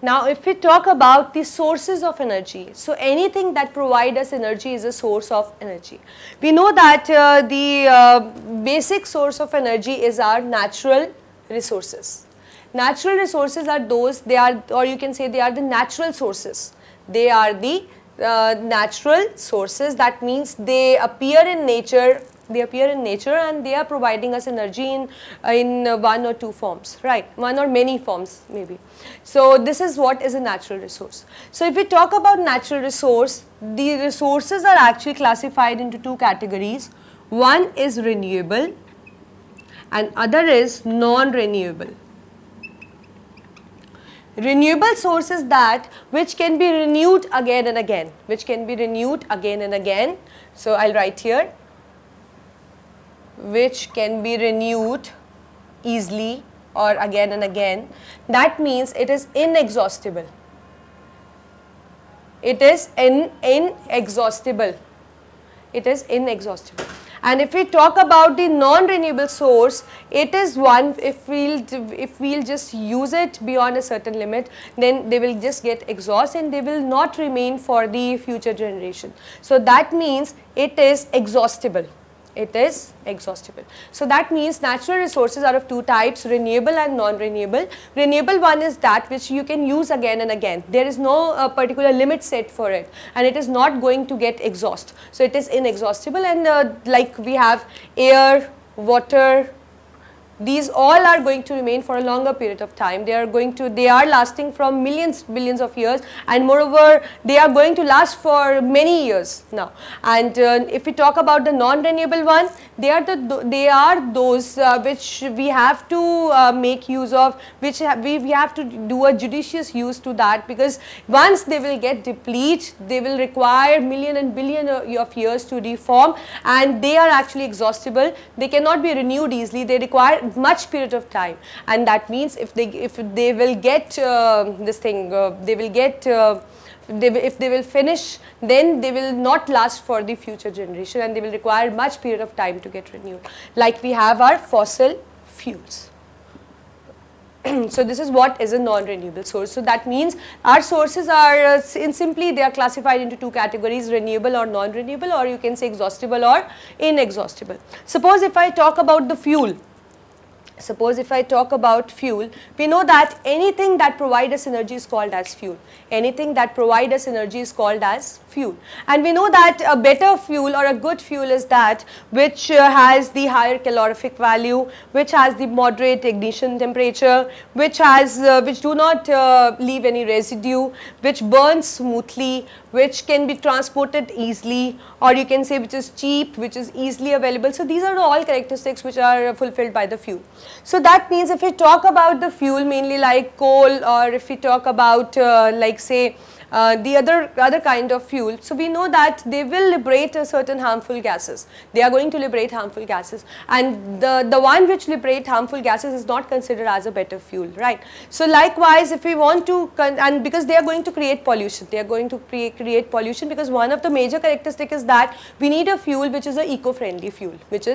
Now if we talk about the sources of energy, so anything that provides us energy is a source of energy. We know that the basic source of energy is our natural resources. Natural resources are those, they are, or you can say they are the natural sources. They are the natural sources, that means they appear in nature. And they are providing us energy in one or two forms, right? One or many forms maybe. So this is what is a natural resource. So if we talk about natural resource, the resources are actually classified into two categories. One is renewable and other is non-renewable. Renewable source is that which can be renewed again and again, So I'll write here, which can be renewed easily or again and again. That means it is inexhaustible. It is inexhaustible. And if we talk about the non-renewable source, it is one, if we'll just use it beyond a certain limit, then they will just get exhausted and they will not remain for the future generation. So that means it is exhaustible. So that means natural resources are of two types, renewable and non-renewable. Renewable one is that which you can use again and again. There is no particular limit set for it and it is not going to get exhaust. So it is inexhaustible, and like we have air, water, these all are going to remain for a longer period of time. They are lasting from billions of years, and moreover they are going to last for many years now. And if we talk about the non-renewable one, they are those which we have to make use of, which we have to do a judicious use to that, because once they will get depleted, they will require million and billion of years to reform, and they are actually exhaustible. They cannot be renewed easily. They require much period of time, and that means if they will get if they will finish, then they will not last for the future generation and they will require much period of time to get renewed. Like we have our fossil fuels. So this is what is a non-renewable source. So that means our sources are simply they are classified into two categories, renewable or non-renewable, or you can say exhaustible or inexhaustible. Suppose if I talk about the fuel. We know that anything that provides us energy is called as fuel. And we know that a better fuel or a good fuel is that which has the higher calorific value, which has the moderate ignition temperature, which do not leave any residue, which burns smoothly, which can be transported easily, or you can say which is cheap, which is easily available. So these are all characteristics which are fulfilled by the fuel. So that means if we talk about the fuel mainly like coal, or if we talk about like say the other kind of fuel, so we know that they will liberate a certain harmful gases. They are going to liberate harmful gases, and the one which liberate harmful gases is not considered as a better fuel, right? So likewise, if we want to, and because they are going to create pollution, because one of the major characteristic is that we need a fuel which is an eco-friendly fuel, which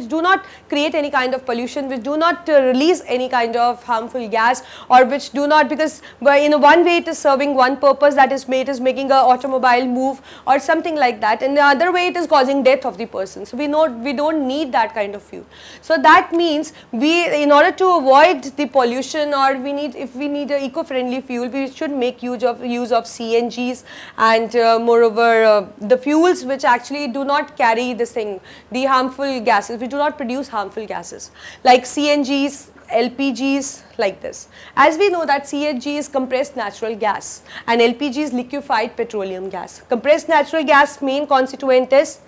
do not create any kind of pollution, which do not release any kind of harmful gas, or which do not, because in one way it is serving one purpose, that is making an automobile move or something like that, and the other way it is causing death of the person. So we don't need that kind of fuel. So that means in order to avoid the pollution, or if we need an eco-friendly fuel, we should make use of CNGs, and moreover the fuels which actually do not carry the harmful gases, which do not produce harmful gases, like CNGs, LPGs, like this. As we know that CNG is compressed natural gas and LPG is liquefied petroleum gas. Compressed natural gas main constituent is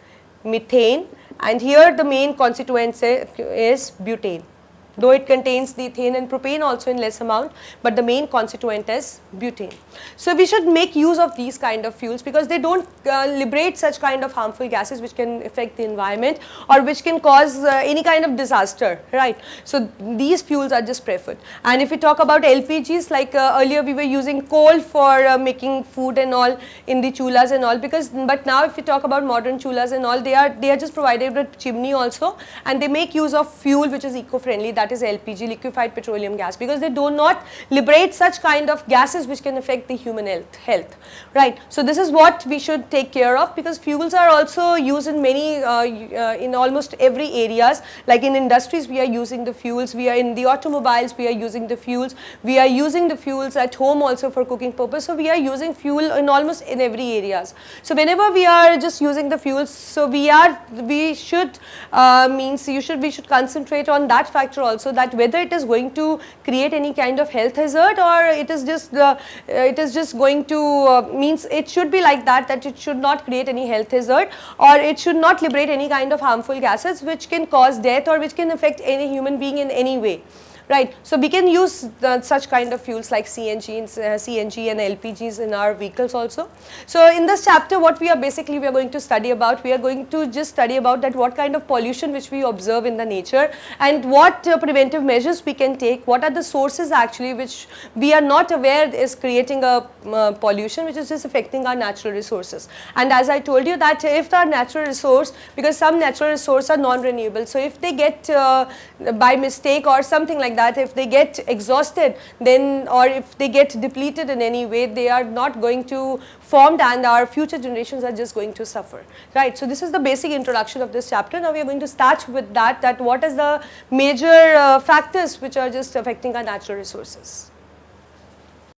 methane, and here the main constituent is butane. Though it contains the ethane and propane also in less amount, but the main constituent is butane. So we should make use of these kind of fuels, because they don't liberate such kind of harmful gases which can affect the environment or which can cause any kind of disaster, right? So these fuels are just preferred. And if we talk about LPGs, like earlier we were using coal for making food and all in the chulas and all, but now if we talk about modern chulas and all, they are just provided with chimney also, and they make use of fuel which is eco-friendly, that that is LPG, liquefied petroleum gas, because they do not liberate such kind of gases which can affect the human health, right? So this is what we should take care of, because fuels are also used in many, in almost every areas, like in industries we are using the fuels, we are in the automobiles we are using the fuels, we are using the fuels at home also for cooking purpose. So we are using fuel in almost in every areas. So whenever we are just using the fuels, so we should we should concentrate on that factor also, that whether it is going to create any kind of health hazard, or it is just going to means it should be like that it should not create any health hazard, or it should not liberate any kind of harmful gases which can cause death or which can affect any human being in any way. Right. So we can use such kind of fuels like CNG and LPGs in our vehicles also. So in this chapter, what we are going to study about, we are going to just study about that what kind of pollution which we observe in the nature, and what preventive measures we can take, what are the sources actually which we are not aware is creating a pollution which is just affecting our natural resources. And as I told you that if our natural resource, because some natural resources are non-renewable, so if they get by mistake or something like that, if they get exhausted, then, or if they get depleted in any way, they are not going to form, and our future generations are just going to suffer, right? So this is the basic introduction of this chapter. Now we are going to start with that what is the major factors which are just affecting our natural resources.